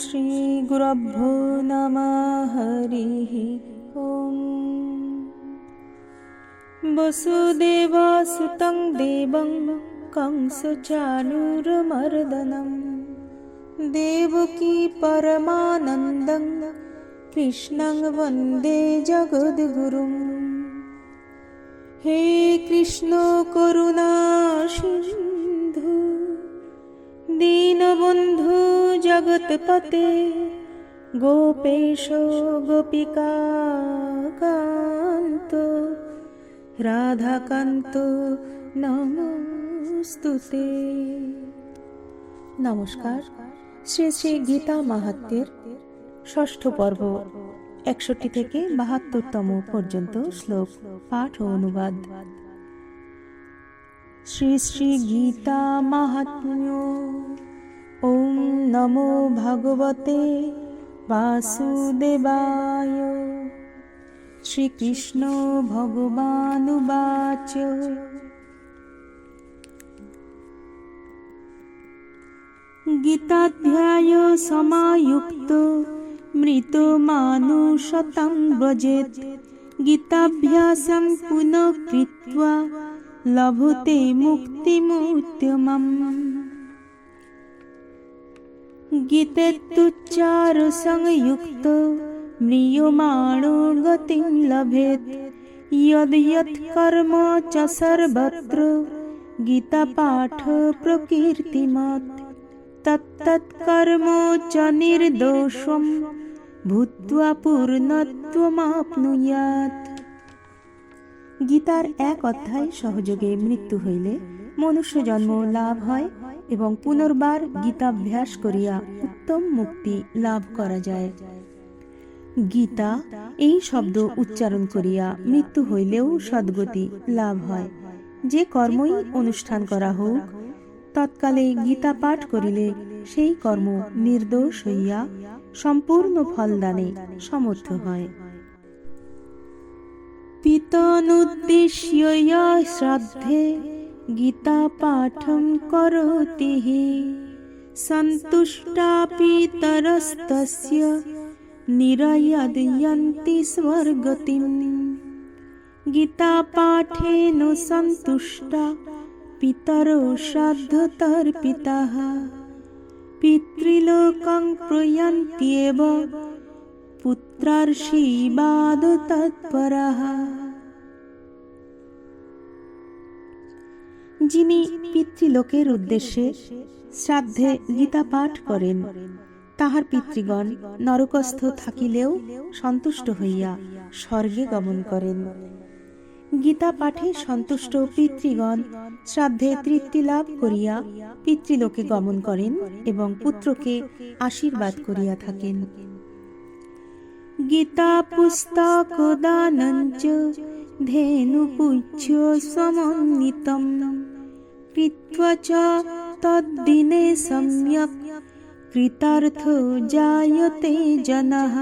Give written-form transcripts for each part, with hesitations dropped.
শ্রী গুরুভ্যো নমঃ। হরিঃ ওম। বসুদেবসুতং দেবং কংসচাণূরমর্দনম দেবকী পরমানন্দং কৃষ্ণং বন্দে জগদ্গুরুম। হে কৃষ্ণ করুণা সিন্ধু দীনবন্ধু জগৎপতে গোপেশ গোপিকা কান্ত রাধাকান্ত নমস্তুতে। নমস্কার। শ্রী শ্রী গীতা মাহাত্ম্যের ষষ্ঠ পর্ব 61 থেকে 72তম পর্যন্ত শ্লোক পাঠ ও অনুবাদ। শ্রী শ্রী গীতা মাহাত্ম্য। ওম নমো ভগবতে বাসুদেবায়। শ্রীকৃষ্ণ ভগবানুবাচ। গীতাধ্যায় সমায়ুক্ত মৃত মানুষতাং ব্রজেত গীতাভ্যাসং পুনঃ কৃত্বা লভতে মুক্তিমুত্তমম। গীতেত্যুচ্চার সংযুক্ত ম্রিয়মাণো গতিং লভেত যদ যৎ কর্ম চ সর্বত্র গীতাপাঠ প্রকীর্তিমৎ তত্তৎ কর্ম চ নির্দোষম ভূত্বা পূর্ণত্বমাপ্নুয়াৎ। গীতার এক অধ্যায় সহযোগে মৃত্যু হইলে মনুষ্য জন্ম লাভ হয় এবং পুনর্বার গীতাভ্যাস করিয়া উত্তম মুক্তি লাভ করা যায়। গীতা এই শব্দ উচ্চারণ করিয়া মৃত্যু হইলেও সদ্গতি লাভ হয়। যে কর্মই অনুষ্ঠান করা হোক, তৎকালে গীতা পাঠ করিলে সেই কর্ম নির্দোষ হইয়া সম্পূর্ণ ফলদানে সমর্থ হয়। পিতনুদ্দেশ্য শ্রদ্ধে গীতা পাঠং করোতি সন্তুষ্টা পিতরস্তস্য নিরয়দয়ন্তি স্বর্গতিম। গীতা পাঠেন সন্তুষ্টা পিতরো শ্রাদ্ধতর্পিতাঃ পিতৃলোকং প্রয়ান্ত্যেব পুত্রার্ষীবাদ তৎপরাঃ। যিনি পিতৃলোকের উদ্দেশ্যে শ্রাদ্ধে গীতা পাঠ করেন, তাহার পিতৃগণ নরকস্থ থাকিলেও সন্তুষ্ট হইয়া স্বর্গে গমন করেন। গীতা পাঠে সন্তুষ্ট পিতৃগণ শ্রাদ্ধে তৃপ্তি লাভ করিয়া পিতৃলোকে গমন করেন এবং পুত্রকে আশীর্বাদ করিয়া থাকেন। গীতা পুস্তক দানঞ্চ ধেনুপুচ্ছ সমন্বিতম কৃত্বা চ তদ্দিনে সম্যক কৃতার্থো জায়তে জনঃ।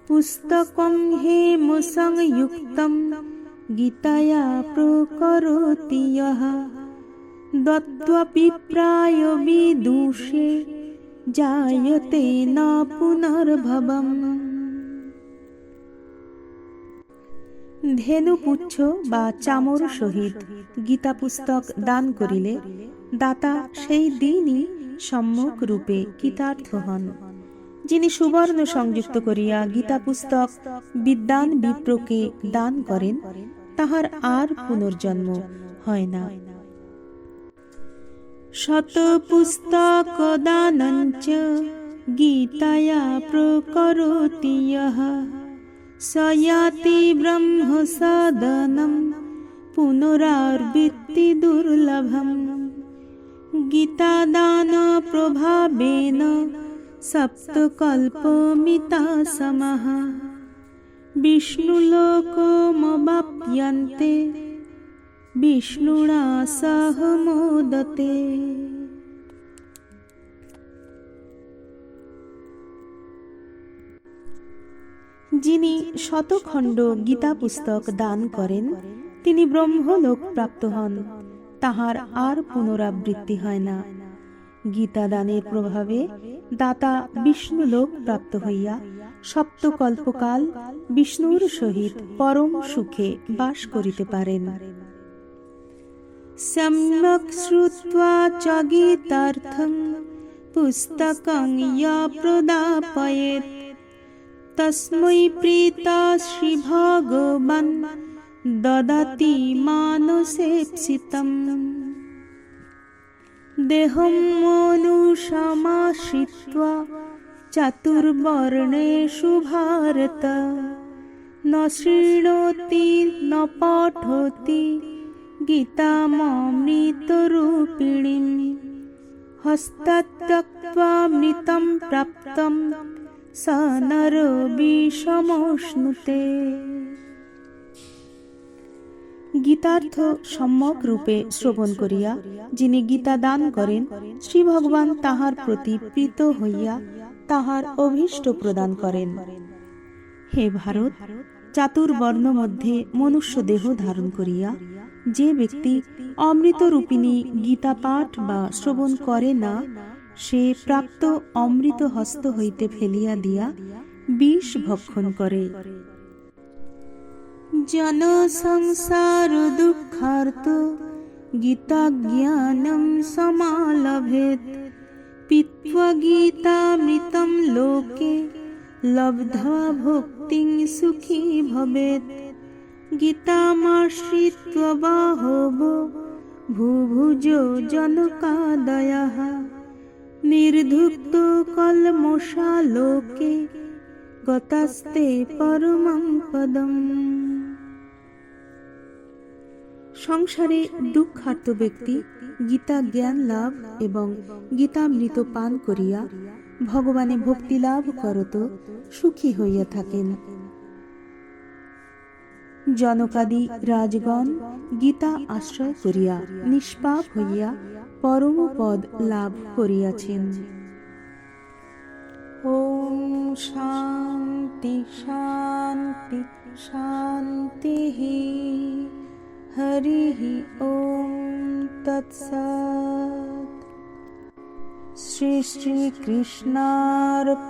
পুস্তকং হেম সংযুক্তম গীতায়া প্রকরোতি যঃ দত্ত্বা বিপ্রায় বিদুষে জায়তে ন পুনর্ভবম। ধেনুপুচ্ছ বা চামর সহিত গীতা পুস্তক দান করিলে দাতা সেই দিনই সম্যক রূপে কৃতার্থ হন। যিনি সুবর্ণ সংযুক্ত করিয়া গীতা পুস্তক বিদ্বান বিপ্রকে দান করেন, তাহার আর পুনর্জন্ম হয় না। শত পুস্তক দানঞ্চ গীতায়া প্রকরোতি যঃ স ইয়াতি ব্রহ্ম সদনম পুনরাবৃত্তি দুর্লভম। গীতা দান প্রভাবেন সপ্তকল্পমিতা সমঃ বিষ্ণুলোকমবাপ্যন্তে বিষ্ণুনা সহ মোদতে। যিনি শতখণ্ড গীতা পুস্তক দান করেন, তিনি ব্রহ্মলোক প্রাপ্ত হন, তাহার আর পুনরাবৃত্তি হয় না। গীতা দানের প্রভাবে দাতা বিষ্ণু লোক প্রাপ্ত হইয়া সপ্তকল্পকাল বিষ্ণুর সহিত পরম সুখে বাস করিতে পারেন। সম্যক শ্রুত্বা চ গীতার্থং পুস্তকং ইয় প্রদাপয়েৎ তস্मै প্রীতা শ্রী ভগবান দদাতি মানসেপ্সিতম। দেহং মনুষমাশ্রিত্বা চতুর্বর্ণেষু ভারত ন শৃণোতি ন পঠোতি গীতামৃতরূপিণীম হস্তাৎ ত্যক্ত্বামৃতং প্রাপ্তং স নরো বিষমশ্নুতে। গীতার্থ সম্যক রূপে শ্রবণ করিয়া যিনি গীতা দান করেন, শ্রী ভগবান তাহার প্রতি প্রীত হইয়া তাহার অভীষ্ট প্রদান করেন। হে ভারত, চাতুর্বর্ণ মধ্যে মনুষ্য দেহ ধারণ করিয়া যে ব্যক্তি অমৃতরূপিণী গীতা পাঠ বা শ্রবণ করে না, সে প্রাপ্ত অমৃত হস্ত হইতে ফেলিয়া দিয়া বিষ ভক্ষণ করে। জন সংসার দুঃখার্ত গীতা জ্ঞানম সমালভেত পিত্বা গীতামৃতম লোকে লব্ধ্বা ভুক্তিং সুখী ভবেত। গীতামাশ্রিত্য বাহবো ভুভুজো জনকাদয়ঃ নির্ধুক্ত কলমষা লোকে গতাস্তে পরমং পদম। সংসারে দুঃখার্ত ব্যক্তি গীতা জ্ঞান লাভ এবং গীতামৃত পান করিয়া ভগবানে ভক্তি লাভ করত সুখী হইয়া থাকেন। জনকাদি রাজগণ গীতা আশ্রয় করিয়া নিষ্পাপ হইয়া পরম পদ লাভ করিয়াছেন। ওম শান্তি শান্তি শান্তি। হরি ওম তৎসৎ। শ্রী শ্রী কৃষ্ণার্পণমস্তু।